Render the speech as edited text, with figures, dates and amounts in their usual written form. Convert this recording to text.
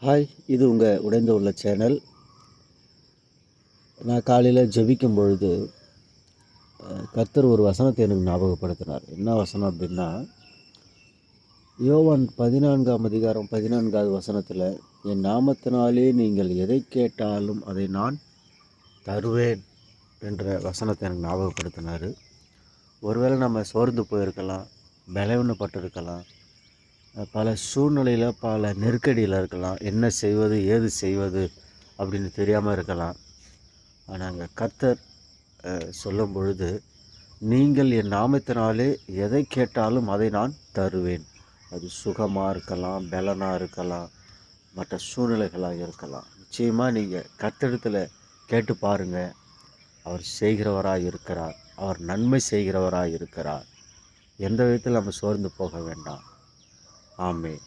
Hi, இது உங்கள் உடைந்த உள்ள சேனல். நான் காலையில் ஜெபிக்கும் பொழுது கர்த்தர் ஒரு வசனத்தை எனக்கு ஞாபகப்படுத்தினார். என்ன வசனம் அப்படின்னா, யோவான் 14ஆம் அதிகாரம் 14வது வசனத்தில், என் நாமத்தினாலே நீங்கள் எதை கேட்டாலும் அதை நான் தருவேன் என்ற வசனத்தை எனக்கு ஞாபகப்படுத்தினார். ஒருவேளை நம்ம சோர்ந்து போயிருக்கலாம், பலவீனப்பட்டிருக்கலாம், பல சூழ்நிலையில் பல நெருக்கடியில் இருக்கலாம், என்ன செய்வது ஏது செய்வது அப்படின்னு தெரியாமல் இருக்கலாம். ஆனால் அங்கே கர்த்தர் சொல்லும் பொழுது, நீங்கள் என் நாமத்தினாலே எதை கேட்டாலும் அதை நான் தருவேன். அது சுகமாக இருக்கலாம், பலனாக இருக்கலாம், மற்ற சூழ்நிலைகளாக இருக்கலாம். நிச்சயமாக நீங்கள் கர்த்தரிடத்தில் கேட்டு பாருங்கள். அவர் செய்கிறவராக இருக்கிறார், அவர் நன்மை செய்கிறவராக இருக்கிறார். எந்த விதத்தில் நம்ம சோர்ந்து போக வேண்டாம். ஆமென்.